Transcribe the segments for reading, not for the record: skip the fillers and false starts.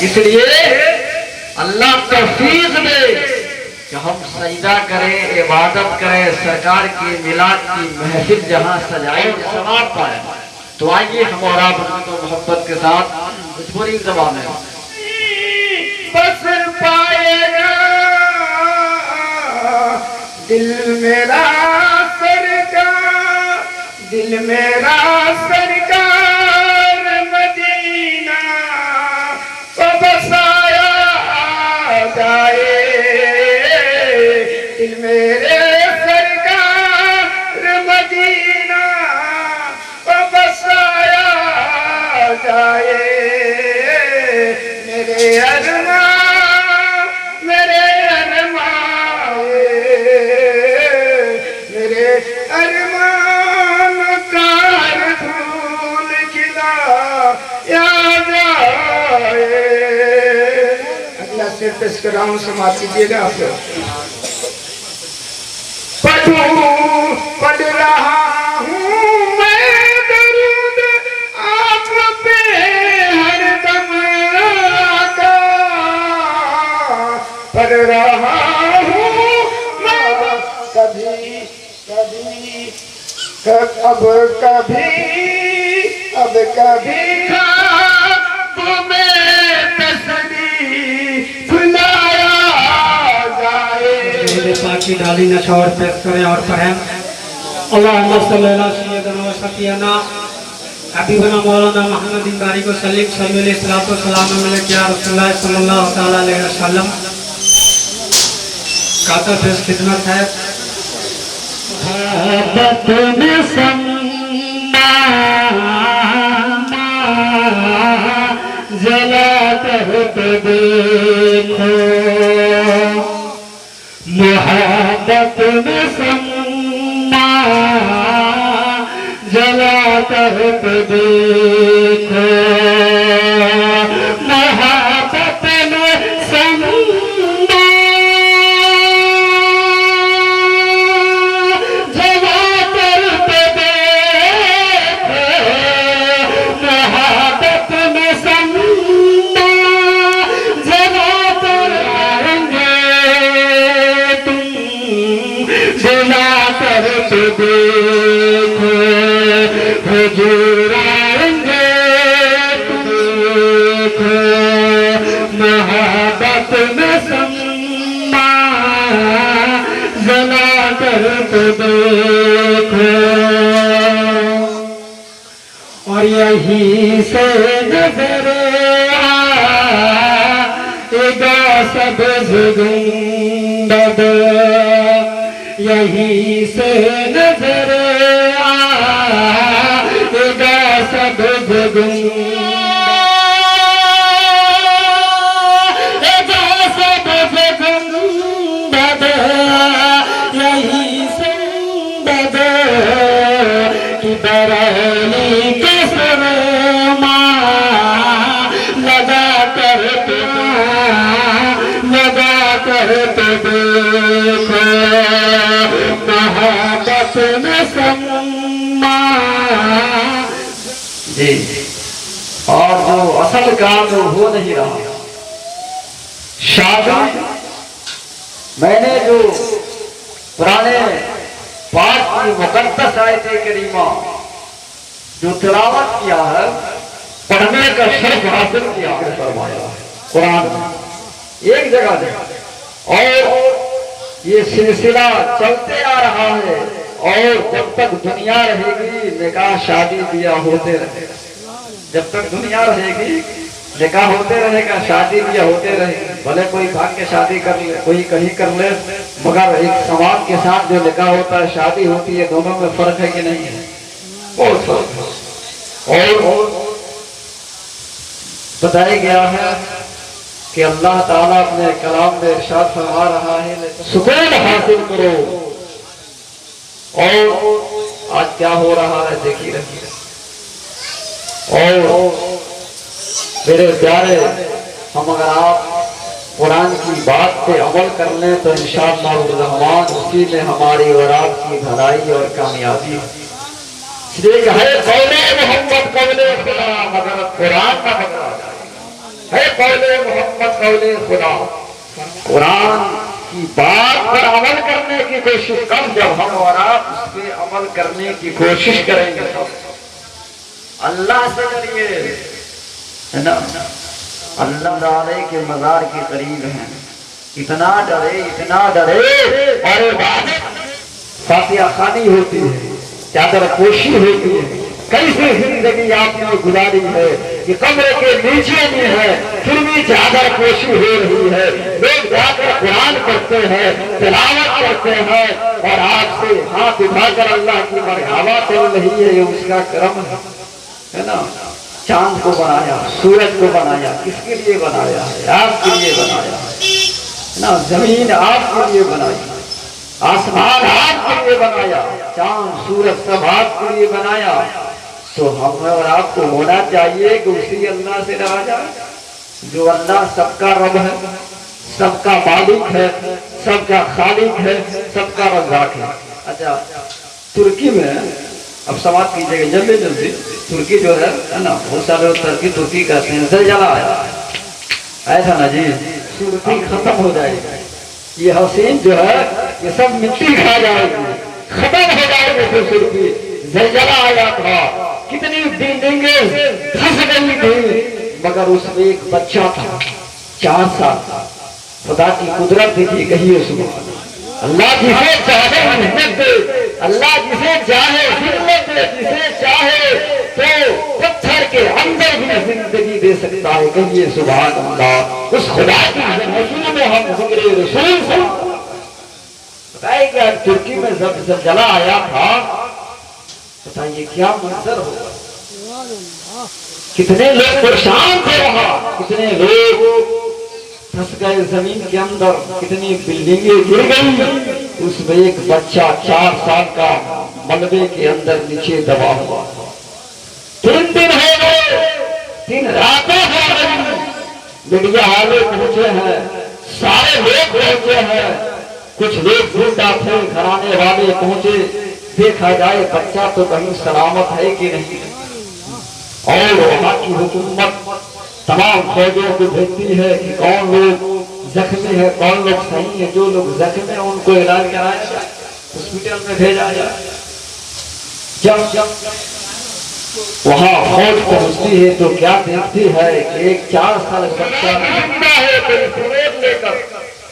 इसलिए अल्लाह तौफीक दे कि हम सजदा करें, इबादत करें, सरकार की मिलाद की महफिल जहां सजाए सवाब पाए। तो आइए हम और आप तो मोहब्बत के साथ भोजपुरी ज़बान में बस पाएगा दिल मेरा सरकार, दिल मेरा सरकार मदीना तो बसाया जाए। दिल मेरे सरकार मदीना तो बसाया जाए। मेरे अरमा मेरे अरमान कार धूल खिला या जाए। अगला शेर पेश कर रहा हूं, समाप्त कीजिएगा आप लोग। पढ़ रहा हूँ मैं दरूद आप पे हरदम का, पढ़ रहा हूँ मैं कभी ख्वाब में तस्वीर सुनाया जाए। मेरे पाकी डाली नशा और पेश करें और पढ़ें। अल्लाहुम्मा सल्ली अला सय्यदना व सफियाना हबीबना मौलाना मोहम्मद बिन बारिक व सल्लिम सल्लल्लाहु अलैहि या रसूलुल्लाह सल्लल्लाहु तआला अलैहि वसल्लम। काता पेश खिदमत है। मोहब्बत में सम्मा जला कर देखो, मोहब्बत में सम्मा जला कर देखो, मोहब्बत में सम्मा जला कर देखो, मोहब्बत में सम्मा जला कर आएंगे तुम, जला कर देखो हुजूर आएंगे तुमको, मोहब्बत में सम्मा जला कर देखो। और यहीं से नजर आएगा सब्ज़ गुंबद, यहीं से नजर आएगा सब्ज़ गुंबद, सब्ज़ गुंबद, यहीं से गुंबद की बरौनी के सरमा लगा कर देखो, मोहब्बत में सम्मा। जी। और जो असल काम जो हो नहीं रहा, शादी मैंने जो पुराने पाठ की मुकद्दस आयत-ए करीमा जो तिलावत किया है, पढ़ने का शर्फ हासिल किया है फरमाया कुरान में एक जगह है। और ये सिलसिला चलते आ रहा है और जब तक दुनिया रहेगी निकाह शादी बियाह होते रहेगा। जब तक दुनिया रहेगी निकाह होते रहेगा, शादी बियाह होते रहेगी। भले कोई भाग के शादी कर ले, कोई कहीं कर ले, मगर एक समाज के साथ जो निकाह होता है, शादी होती है, दोनों में फर्क है कि नहीं है? बहुत फर्क है। और बताया गया है कि अल्लाह ताला अपने कलाम में इरशाद फरमा रहा है, सुकून हासिल करो। और आज क्या हो रहा है देखिए रखिए। और मेरे प्यारे, हम अगर आप कुरान की बात पे अमल कर लें तो इंशाअल्लाह रहमान उसी में हमारी और आपकी भलाई और कामयाबी है। इसलिए है कौले मोहम्मद कौले खुदा मगर कुरान का पकड़ा जाए। है कौले मोहम्मद कौले खुदा। कुरान की बात पर अमल करने की कोशिश कर, जब हम और आप उस पर अमल करने की कोशिश करेंगे तो अल्लाह से डरिए, है ना। अल्लाह ताला के मज़ार के करीब हैं, इतना डरे और फातिहा खानी होती है, चादर पोशी होती है। कैसे जिंदगी आपने गुजारी है कि कमरे के नीचे में है फिर भी चादर पोशी हो रही है। लोग जाकर कुरान पढ़ते हैं, तिलावत करते हैं और आपसे हाथ उठाकर अल्लाह की मरहबा चल रही है, ये उसका करम है ना। चांद को बनाया, सूरज को बनाया, किसके लिए बनाया है? आपके लिए बनाया है ना। जमीन आपके लिए बनाई, आसमान आपके लिए बनाया, चांद सूरज सब आपके लिए बनाया। तो हम और आपको होना चाहिए कि उसी अल्लाह से डरा जाए, जो अल्लाह सबका रब है, सबका मालिक है, सबका खालिक है, सबका रज़ाक है। अच्छा, तुर्की में अब समाप्त कीजिएगा जल्दी जल्दी। तुर्की जो है ना, बहुत सारे तुर्की कहते हैं, ज़लज़ला आया ऐसा ना जी, तुर्की खत्म हो जाएगी। ये हसीन जो है ये सब मिट्टी खा जाएगी, खत्म हो जाएगी। फिर तुर्की ज़लज़ला आया था, कितनी बिल्डिंगें धंस गई थी, मगर उसमें एक बच्चा था 4 साल का। खुदा की कुदरत देखिए, कहिए सुबह अल्लाह जिसे चाहे हिम्मत दे, अल्लाह जिसे चाहे हिम्मत दे, जिसे चाहे तो पत्थर के अंदर भी जिंदगी दे सकता है। कहिए सुभान अल्लाह। उस खुदा की रसूल में हम हुक्रे रसूल से बताइए, तुर्की में जब ज़लज़ला आया था, बताइए क्या मंजर होगा, कितने लोग परेशान थे वहां, कितने लोग फंस गए जमीन के अंदर, कितनी बिल्डिंगें गिर गई। उसमें एक बच्चा 4 साल का मलबे के अंदर नीचे दबा हुआ। 3 दिन हो गए, 3 रातें हो गई, मीडिया वाले पहुंचे हैं, सारे लोग पहुंचे हैं, कुछ लोग जिंदा थे, घराने वाले पहुंचे, देखा जाए बच्चा तो कहीं सलामत है कि नहीं। और वहां की हुकूमत तमाम फौजों को भेजती है कि कौन लोग जख्मी है, कौन लोग सही है। जो लोग जख्मी है उनको इलाज कराया जाए, हॉस्पिटल में भेजा जाए। जब वहां फौज पहुंचती है तो क्या देखती है कि एक 4 साल बच्चा जिंदा है, कोई फिरोज लेकर,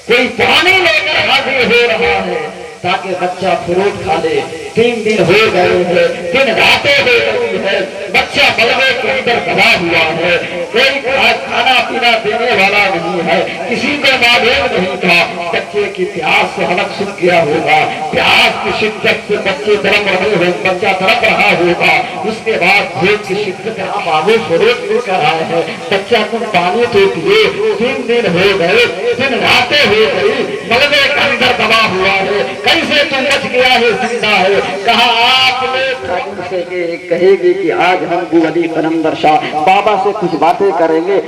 कोई पानी लेकर हाजिर हो रहा है ताकि बच्चा फिरोज खा ले। 3 दिन हो गए हैं, 3 रातें हो गई है, बच्चा मलबे के अंदर दबा हुआ है, कोई खाना पीना देने वाला नहीं है, किसी को मालूम नहीं था। बच्चे की प्यास से हलक सूख गया होगा, प्यास की शिद्दत से बच्चे तड़प रहे हो, बच्चा तड़प रहा होगा। उसके बाद भूख की शिद्दत आप आगे फिरोज लेकर आए हैं, बच्चा तुम पानी तो पिए। 3 दिन हो गए, 3 रातें हो गई, मलबे के अंदर दबा हुआ है, कैसे तुम बच गया है, जिंदा है। कहा आपने से कहेगी कि आज हम बुअली कलंदर शाह बाबा से कुछ बातें करेंगे,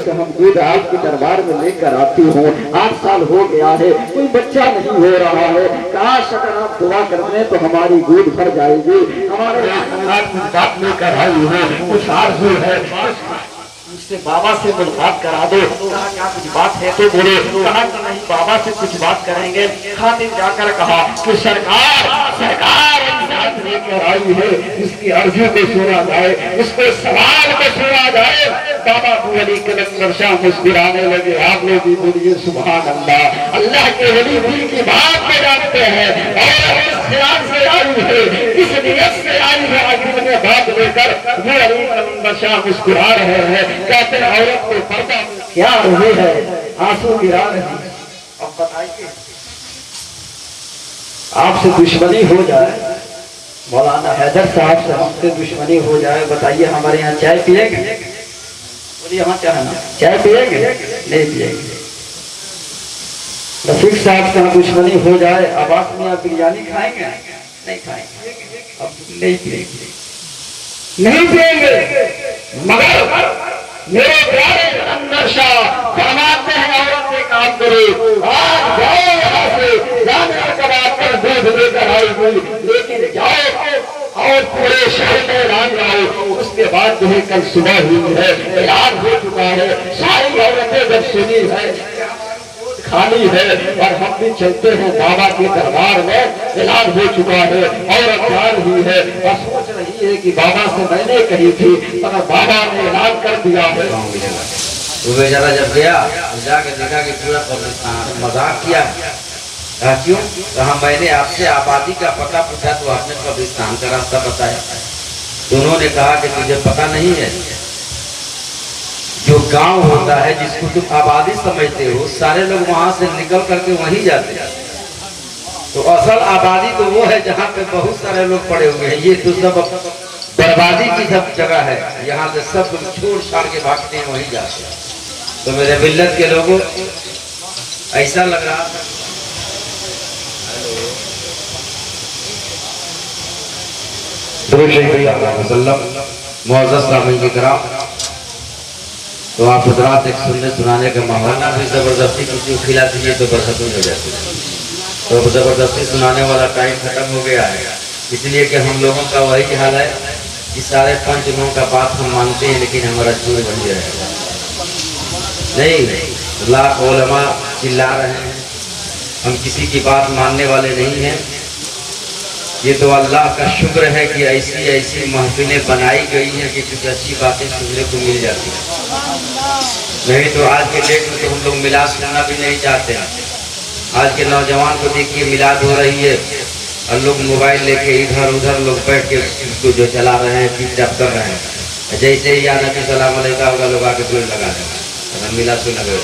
से हम दूध आपके दरबार में लेकर आती हूँ। 8 साल हो गया है, कोई बच्चा नहीं हो रहा है, काश अगर आप दुआ कर दें तो हमारी गोद भर जाएगी। हमारे कुछ बात लेकर आई है, कुछ आरज़ू है, उससे बाबा से मुलाकात करा दो। कहा क्या कुछ बात है तो बोलो। कहा कि नहीं, बाबा से कुछ बात करेंगे। खातिर जाकर कहा कि सरकार लेकर आई है, इसकी अर्जी को सुना जाए, इसको सवाल को सुना जाए। बाबा बुअली कलंदर शाह मुस्कुराने लगे। आप लोग भी बोलिए सुभान अल्लाह। अल्लाह के वली दिल की बात में जानते हैं और इस ख्याल से आई है, इस नियत से आई है, आखिर में बात लेकर बुअली कलंदर शाह मुस्कुरा रहे हैं। कहते हैं औरत को पर्दा क्या रही है, आंसू गिरा रही। अब बताइए, आपसे दुश्मनी हो जाए, मौलाना हैदर साहब से हमसे दुश्मनी हो जाए, बताइए हमारे यहाँ चाय पिएंगे? बोलिए हाँ, चाय पिएंगे? नहीं पिएंगे। रफीक साहब से दुश्मनी हो जाए, आवास में आप बिरयानी खाएंगे? नहीं खाएंगे। अब नहीं पिएंगे, नहीं पिएंगे। मगर मेरे प्यारे कलंदर शाह फरमाते हैं औरत से काम करो, आज जाओ यहाँ से, जाने के बाद कर दूध लेकर आएगी, लेकिन जाओ और पूरे शहर में राज जाओ। उसके बाद जो है कल सुबह हुई है, रात हो चुका है, सारे औरतें जब सुनी है खाली है और हम भी चलते हैं बाबा के दरबार में, इलाज हो चुका है, औरत जा रही है और सोच रही है कि बाबा से मैंने कही थी मगर बाबा ने इलाज कर दिया है। वो बेचारा जब गया जाके देखा कि पूरा कब्रिस्तान मजाक किया। कहा क्यों? कहा मैंने आपसे आबादी का पता पूछा तो आपने कब्रिस्तान का रास्ता बताया। तो उन्होंने कहा कि तुझे पता नहीं है, जो गांव होता है जिसको तुम आबादी समझते हो, सारे लोग वहां से निकल करके वहीं जाते हैं। तो असल आबादी तो वो है जहाँ पे बहुत सारे लोग पड़े हुए हैं। ये तो सब बर्बादी की सब जगह है, यहाँ से सब लोग छोड़ छाड़ के भागते हैं, वहीं जाते हैं। तो मेरे मिल्लत के लोगों ऐसा लग रहा तो आप हजरात एक सुनने सुनाने का माहौल ना भी जबरदस्ती किसी को खिला दीजिए तो बरकत हो जाती है। तो जबरदस्ती सुनाने वाला टाइम खत्म हो गया है, इसलिए कि हम लोगों का वही हाल है कि सारे 5 लोगों का बात हम मानते हैं लेकिन हमारा चूर बन गया है। नहीं, लाख उलमा चिल्ला रहे हैं, हम किसी की बात मानने वाले नहीं हैं। ये तो अल्लाह का शुक्र है कि ऐसी ऐसी महफिलें बनाई गई हैं कि कुछ अच्छी बातें सुनने को मिल जाती हैं। नहीं तो आज के डेट में तो हम लोग मिलाद सुनना भी नहीं चाहते हैं। आज के नौजवान को देखिए मिलाद हो रही है और लोग मोबाइल लेके इधर उधर लोग बैठ के उसको जो चला रहे हैं, टिप कर रहे हैं। जैसे ही या नबी सलाम अलैका होगा लोग आके पेड़ लगा देंगे, मिलाद सुन लगे।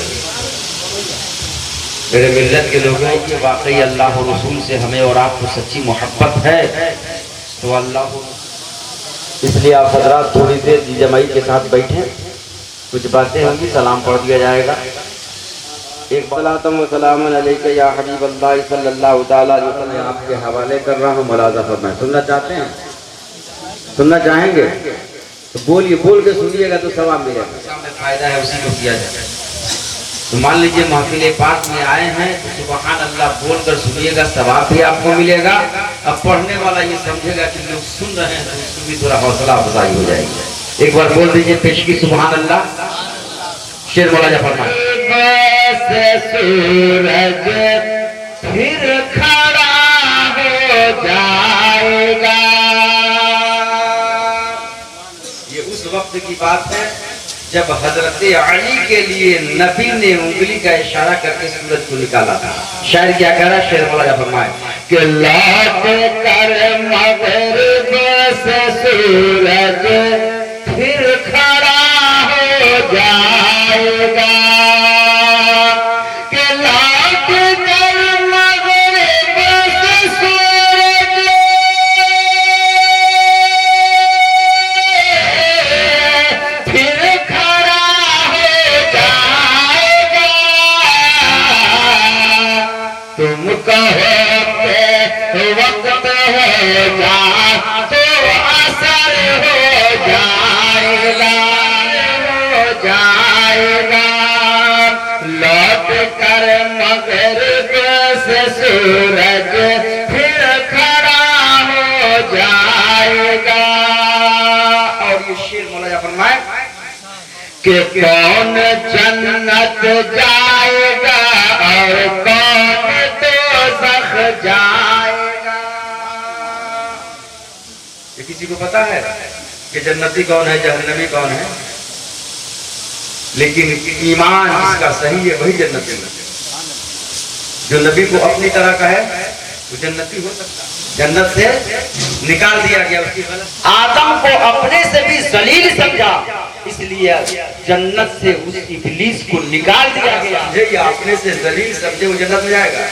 मेरे मिल्लत के लोगों की वाकई अल्लाह और रसूल से हमें और आपको सच्ची मोहब्बत है तो अल्लाह, इसलिए आप हजरात थोड़ी देर जी जमाई के साथ बैठे, कुछ बातें होंगी, सलाम पढ़ दिया जाएगा। एक सलाम अलैका या हबीब अल्लाह सल्लल्लाहु तआला अलैहि वसल्लम आपके हवाले कर रहा हूँ, मुलाज़ा फरमाएं। सुनना चाहते हैं, सुनना चाहेंगे तो बोलिए, बोल के सुनिएगा तो सवाब मिलेगा। सामने फायदा है उसी को किया जाए। तो मान लीजिए महफिल पाक में आए हैं तो सुबहान अल्लाह बोलकर सुनिएगा, सवाब भी आपको मिलेगा। अब पढ़ने वाला ये समझेगा कि लोग सुन रहे हैं तो उसको भी थोड़ा हौसला अफजाई हो जाएगी। एक बार बोल दीजिए पेश की सुबहान अल्लाह। शेर मौला फरमाए, सूरज फिर खड़ा हो जाएगा। ये उस वक्त की बात है जब हजरत अली के लिए नबी ने उंगली का इशारा करके सूरज को निकाला था। शायर क्या कह रहा है? शेर मौला फरमाए कि लौट कर मगरिब से सूरज फिर खड़ा हो जाएगा, कि लौट कर मगरिब से सूरज फिर खड़ा हो जाएगा। तुम कहो के वक्त हो जा तो असर हो जाएगा, हो जाएगा। लौट कर मगरिब से सूरज फिर खड़ा हो जाएगा। और ये शेर मौला फरमाए कि कौन जन्नत जाएगा और कौन दोज़ख जाएगा। ये किसी को पता है कि जन्नती कौन है, जहन्नमी कौन है? लेकिन ईमान जिसका सही है वही जन्नती है। जो नबी को अपनी तरह का है वो जन्नती हो सकता है। जन्नत से निकाल दिया गया, उसकी आदम को अपने से भी जलील समझा, इसलिए जन्नत से उस इब्लीस को निकाल दिया गया। ये अपने से जलील समझे वो जन्नत में जाएगा?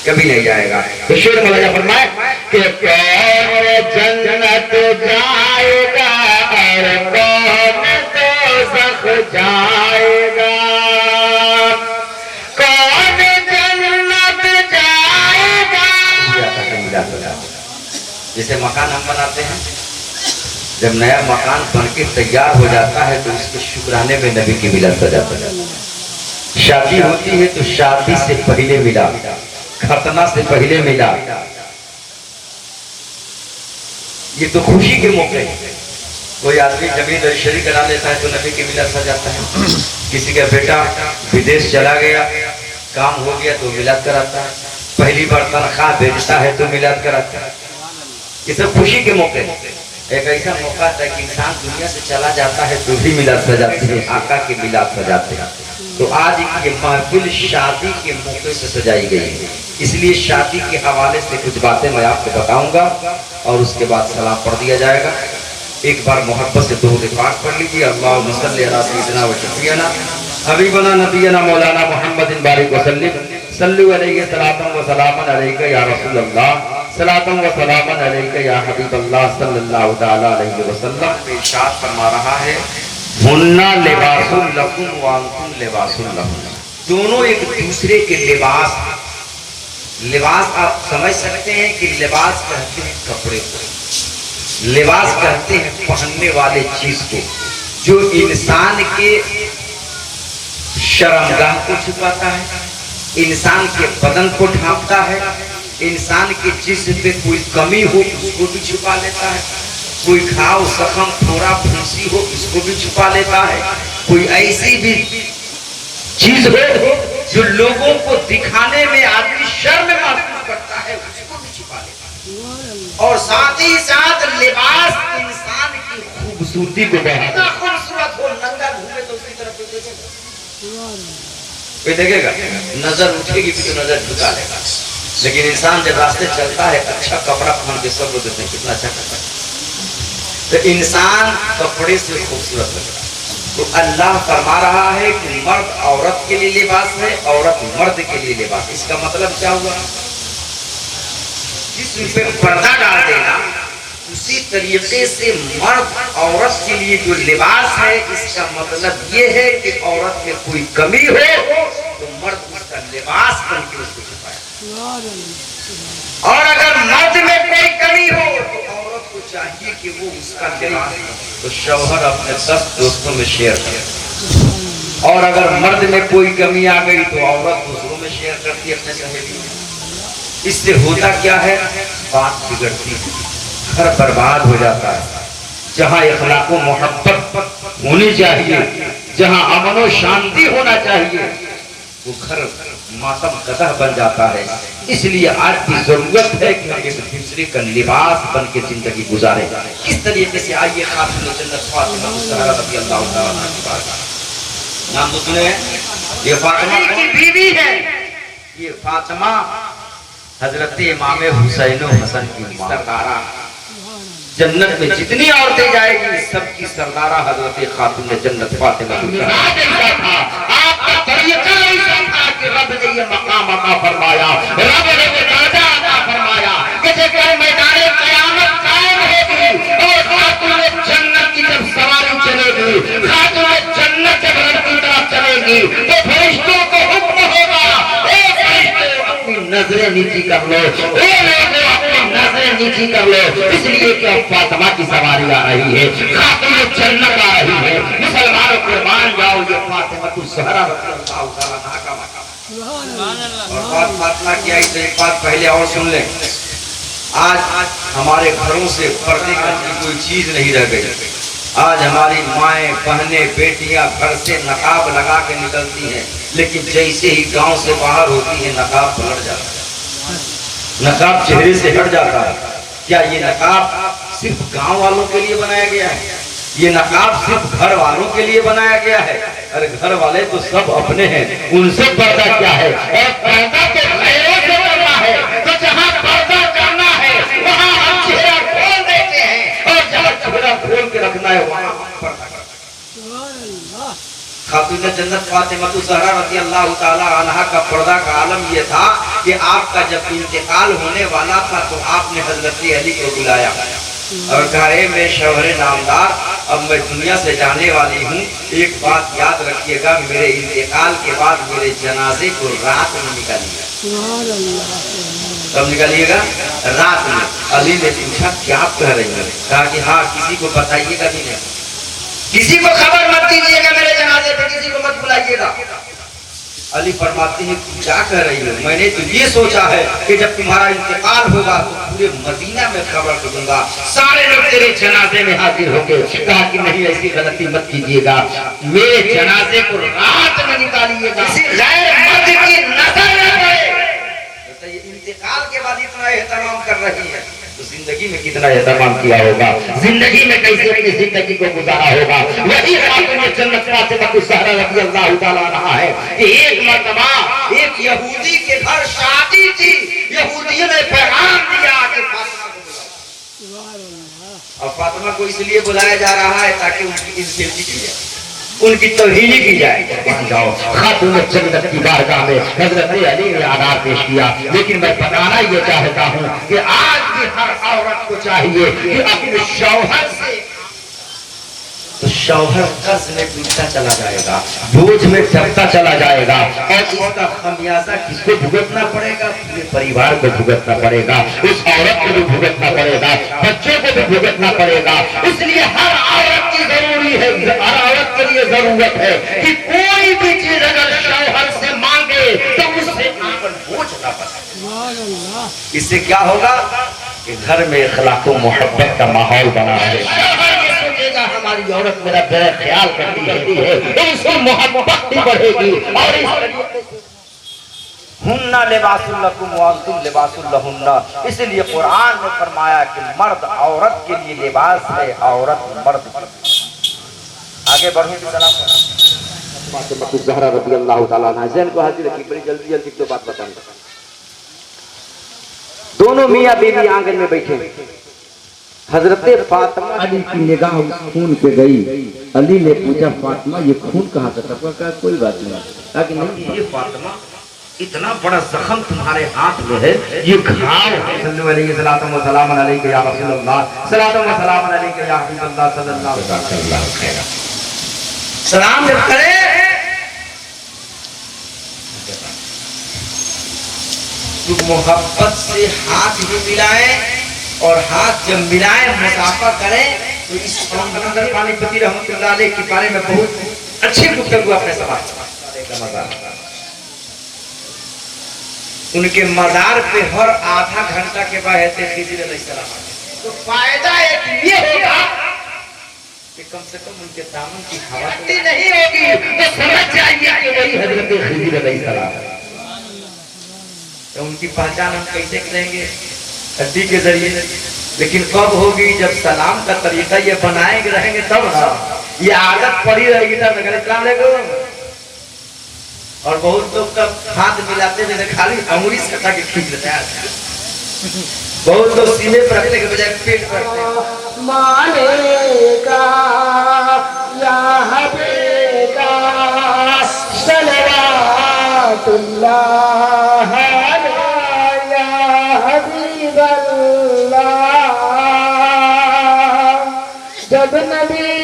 कभी नहीं जाएगा। तो शेर मौला फरमाए कि कौन जन्नत जाएगा और कौन दोज़ख जाएगा, कौन जन्नत जाएगा। जैसे मकान हम बनाते हैं, जब नया मकान बनके तैयार हो जाता है तो उसके शुक्राने में नबी की मिलाद हो जाता है। शादी होती है तो शादी से पहले मिला, खतना से पहले मिला, ये तो खुशी के मौके। कोई आदमी जमीन रजिस्ट्री करा लेता है तो नबी की मिलाद हो जाता है। किसी का बेटा विदेश चला गया, काम हो गया तो मिलाद कराता है, पहली बार तनख्वाह भेजता है तो मिलाद कराता है। ये सब खुशी के मौके। एक ऐसा मौका था कि इंसान दुनिया से चला जाता है तो भी मिलाद सजाते हैं, आका के मिलाद सजाते हैं। तो आज ये महफिल शादी के मौके से सजाई गई है, इसलिए शादी के हवाले से कुछ बातें मैं आपको बताऊंगा और उसके बाद सलाम पढ़ दिया जाएगा। एक बार मोहब्बत से दुरूद पाक पढ़ लीजिए। अल्लाहुम्मा सल्ली अला सय्यिदिना व शफीना हबीबना नबियना मौलाना मुहम्मदिन बारिक वसल्लिम सल्लु अलैहि सलातन व सलामन अलैका या रसूल अल्लाह सलातन व सलामन अलैका या हबीब अल्लाह सल्लल्लाहु तआला अलैहि वसल्लम। इरशाद फरमा रहा है, हुन्ना लिबासुल लकुम व अंतुम लिबासुल लहुन। दोनों एक दूसरे के लिबास। लिबास आप समझ सकते हैं कि लिबास कहते हैं कपड़े को, लिबास कहते हैं पहनने वाले चीज को, जो इंसान के शर्मगाह को छुपाता है, इंसान के बदन को ढांपता है, इंसान के जिस्म पे कोई कमी हो उसको भी छुपा लेता है, कोई घाव जख्म फोड़ा फुंसी हो उसको भी छुपा लेता है, कोई ऐसी भी चीज हो जो लोगों को दिखाने में आदमी शर्म महसूस करता है उसको भी छुपा लेता है। और साथ ही साथ लिबास इंसान की खूबसूरती को बढ़ाता है। खूबसूरत हो नंगा घूमे तो उसकी तरफ कोई देखेगा, नजर उठेगी भी तो नजर झुका लेगा। लेकिन इंसान जब रास्ते चलता है अच्छा कपड़ा पहन के सब लोग देखते हैं कितना अच्छा कपड़ा, तो इंसान कपड़े से खूबसूरत लगता है। तो अल्लाह फरमा रहा है कि मर्द औरत के लिए लिबास है, औरत मर्द के लिए लिबास। इसका मतलब क्या हुआ? जिस्म पे पर्दा डाल देना, उसी तरीके से मर्द औरत के लिए जो लिबास है, इसका मतलब ये है कि औरत में कोई कमी हो तो मर्द उसका लिबास बन के उसको छुपाए, और अगर मर्द में कोई कमी हो तो औरत को चाहिए कि वो उसका लिबास तो शौहर अपने 10 दोस्तों में शेयर करे, और अगर मर्द में कोई कमी आ गई तो औरत दूसरों में शेयर करती है अपने सहेली में। इससे होता क्या है? बात बिगड़ती है, घर बर्बाद हो जाता है। जहाँ इखलाक व मोहब्बत होनी चाहिए, जहाँ अमन और शांति होना चाहिए, वो घर मातम कदह बन जाता है। इसलिए आज की जरूरत है कि हम एक दूसरे का लिबास बन के जिंदगी गुजारे। किस तरीके से आइए खातून जन्नत फातिमा ज़हरा रज़ी अल्लाह तआला अन्हा की बात। नाम तो सुने हैं, ये फातिमा की बीवी है, ये फातिमा हजरत इमाम हुसैन और हसन की सरदारा। जन्नत में जितनी औरतें जाएगी सबकी सरदारा हजरत खातून जन्नत फातिमा। आपका तरीका ऐसा था कि रब ने ये मकाम अता फरमाया, रब ने ये दर्जा अता फरमाया कि जब मैदान क़यामत कायम होगी और खातून जन्नत की जब सवारी चलेगी, खातून जन्नत जब रब की तरफ चलेगी तो फरिश्तों को हुक्म होगा, ए फरिश्तों अपनी नजरें नीची कर लो, ए लोगों अपनी नजरें नीची कर लो। इसलिए कि अब फातिमा की सवारी आ रही है, खातून जन्नत आ रही है। मुसलमानों कुर्बान जाओ, ये फातिमा ज़हरा रज़ी अल्लाह तआला अन्हा का मकाम। और बात फातिमा की आई तो एक बात पहले और सुन लें। आज हमारे घरों से पर्दे की कोई चीज नहीं रह गई। आज हमारी माएँ बहनें बेटियां घर से नकाब लगा के निकलती हैं, लेकिन जैसे ही गांव से बाहर होती है नकाब पलट जाता है, नकाब चेहरे से हट जाता है। क्या ये नकाब सिर्फ गांव वालों के लिए बनाया गया है? ये नकाब सिर्फ घर वालों के लिए बनाया गया है? अरे घर वाले तो सब अपने हैं, उनसे पर्दा क्या है? और पर्दा तो गैरों से करना है, तो जहाँ पर्दा करना है वहाँ हम चेहरा खोल देते हैं, और जहाँ चेहरा खोल के रखना है वहाँ पर्दा करना है। खातून जन्नत फातिमा ज़हरा रज़ी अल्लाह तआला अन्हा का पर्दा का आलम यह था कि आपका जब इंतकाल होने वाला था तो आपने हजरत अली को बुलाया और कहा, मेरे शौहरे नामदार, अब मैं दुनिया से जाने वाली हूँ, एक बात याद रखिएगा, मेरे इंतकाल के बाद मेरे जनाजे को रात में निकालिएगा। कब निकालिएगा? रात में। अली ने पूछा क्या कह रही है? कहा कि हाँ, किसी को बताइएगा भी नहीं, किसी को खबर मत दीजिएगा मेरे जनाजे पे, किसी को मत बुलाइएगा। अली फरमाते हैं तू क्या कह रही है? मैंने तो ये सोचा है कि जब तुम्हारा इंतकाल होगा तो पूरे मदीना में खबर करूंगा, सारे लोग तेरे जनाजे में हाजिर होंगे। कहा कि नहीं, ऐसी गलती मत कीजिएगा, मेरे जनाजे को रात में निकालिएगा, किसी गैर मर्द की नजर न पड़े। बताइए, इंतकाल के बाद इतना एहतमाम कर रही है तो जिंदगी में कितना एहतमाम किया होगा, जिंदगी में कैसे अपनी जिंदगी को गुजारा होगा। वही खातून जन्नत फातिमा ज़हरा रज़ी अल्लाह तआला अन्हा है कि एक मर्तबा एक यहूदी के घर शादी थी, यहूदियों ने पैगाम दिया कि फातिमा को बुलाओ। और फातिमा को इसलिए बुलाया जा रहा है ताकि उनकी इज्जत की जाए, उनकी तौहीनी की जाए। मान जाओ, खातून जन्नत की बारगाह में हजरत अली ने आधार पेश किया। लेकिन मैं बताना ये चाहता हूँ कि आज की हर औरत को चाहिए कि अपने शौहर से, तो शौहर कर्ज में डूबता चला जाएगा, बोझ में दबता चला जाएगा, और इसका खमियाजा किसको भुगतना पड़ेगा? पूरे परिवार को भुगतना पड़ेगा, उस औरत को भी भुगतना पड़ेगा, बच्चों को भी भुगतना पड़ेगा। इसलिए हर औरत की जरूरी है, हर औरत के लिए जरूरत है कि कोई भी चीज अगर शौहर से मांगे तो उससे ऊपर बोझ ना पड़े। इससे क्या होगा कि घर में इखलाक व मोहब्बत का माहौल बना रहेगा। हमारी औरत मेरा बेहद ख्याल करती है तो उसको मोहब्बत भी बढ़ेगी। और इस तरीके से हुन्ना लिबासुल लकुम व अंतुम लिबासुल लहुन्ना, इसलिए कुरान ने फरमाया कि मर्द औरत के लिए लिबास है, औरत मर्द। आगे बढ़ो, सलाम ज़हरा रज़ी अल्लाह तआला अन्हा जैन को हाजिर रखी, बड़ी जल्दी जल्दी तो बात बताऊंगा। दोनों मियां बीवी आंगन में बैठे, हजरत फातिमा अली की निगाह उस खून पे गई। अली ने पूछा, फातिमा ये खून कहाँ से? तब कहा कोई बात नहीं, ताकि नहीं ये फातिमा इतना बड़ा जख्म तुम्हारे हाथ में है, ये घाव है। सल्लल्लाहु अलैहि वसल्लम अलैहि या रसूलल्लाह, सल्लल्लाहु अलैहि या हबीबल्लाह, सल्लल्लाहु अलैहि खैर। सलाम जब करे तो मोहब्बत से हाथ भी मिलाए, और हाथ जब मिलाए मुसाफा करें तो इस पानीपति रहमतुल्लाह अलैह के बारे में बहुत अच्छी गुफ्तगू अपने समाज का मज़ार। उनके मज़ार पे हर आधा घंटा के बाद खिज़िर अलैहिस्सलाम, तो फायदा एक ये होगा कि कम से कम उनके दामन की हवा नहीं होगी, तो समझ जाइए कि वही हजरत खिज़िर अलैहिस्सलाम है। तो उनकी पहचान हम कैसे करेंगे? हड्डी के जरिए। लेकिन कब होगी? जब सलाम का तरीका ये बनाएंगे रहेंगे तब ना, ये आदत पड़ी रहेगी तब। अस्सलाम वालेकुम। और बहुत लोग तब हाथ मिलाते हुए खाली अंगुली से हटा के खींच लेते हैं। बहुत लोग सीने पर रखने के बजाय पेट पर रखते हैं। मानेगा या हबीबा सल्लल्लाहु या हबीबल्लाह। जब नबी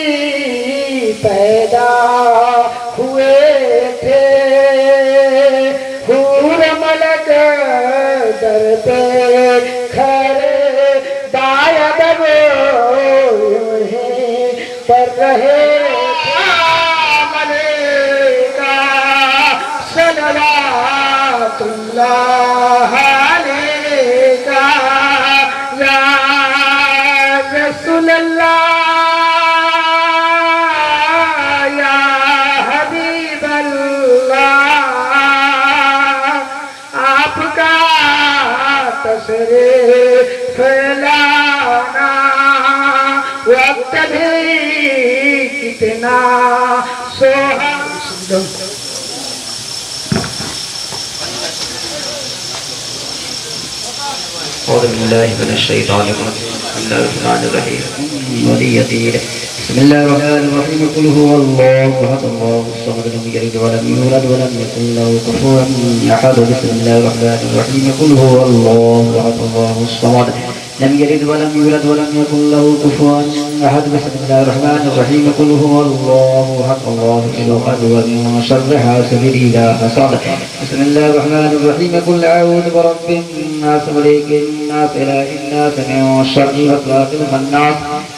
पैदा हुए थे हूर मलक दर पे खड़े दायद पर रहे मलेका सल्लल्लाहु अलैका या रसूल अल्लाह या हबीब अल्लाह। आपका तशरीफ लाना वक्त भी कितना सुहाना। बिस्मिल्लाहिर्रहमानिर्रहीम। कुल हुवल्लाहु अहद अल्लाहुस समद लम यलिद वलम यूलद वलम यकुल लहु कुफुवन अहद। बिस्मिल्लाहिर्रहमानिर्रहीम। कुल हुवल्लाहु अहद अल्लाहुस समद लम यलिद वलम यूलद वलम यकुल लहु कुफुवन अहद। बिस्मिल्लाहिर्रहमानिर्रहीम। कुल हुवल्लाहु अहद अल्लाहु समद वमिन शर्रि हासिदिन इज़ा हसद। बिस्मिल्लाहिर्रहमानिर्रहीम। कुल अऊज़ु बिरब्बिन नास मलिकिन नास इलाहिन नास मिन शर्रिल वसवासिल खन्नास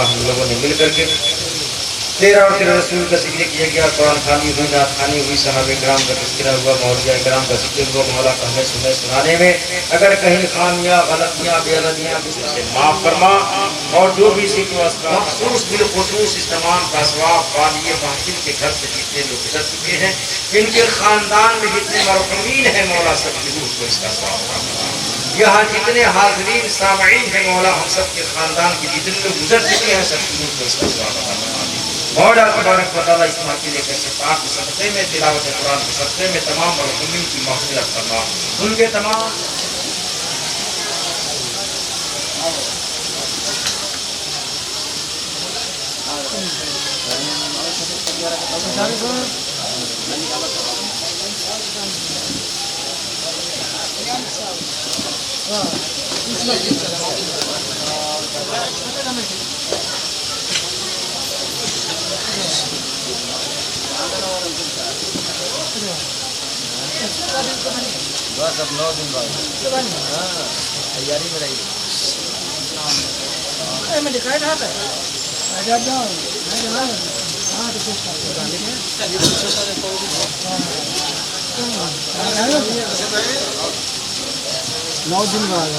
हम लोगों ने मिल करके तेरा और तेरे रसूल का जिक्र किया गया, कुरान खानी हुई, नात खानी हुई, सहाबे किराम का तज़किरा हुआ, मौलिया किराम का जिक्र हुआ, मौला का हमें सुनाने में अगर कहीं खामियां गलतियां बेअदबियां से माफ फरमा और जो भी मखसूस बिलखुसूस इस तमाम का सवाब वालिए महफिल के घर से जितने लोग गुजर चुके हैं, इनके खानदान में जितने मरहूमीन हैं मौला सब की रूह को इसका सवाब फरमा। यहाँ जितने हाज़रीन सामईन हैं मौला हम सब के खानदान के जितने लोग गुजर चुके हैं सब की रूह को इसका सवाब फरमा। मौला तबारक व तआला इस महफिल के पाक सदक़े में तिलावत कुरान के सदक़े में तमाम मरहूमीन की मग़फ़िरत फरमा, उनके तमाम बस अब 9 दिन बाद तैयारी में रही मैं दिखाई था नौ दिन बाद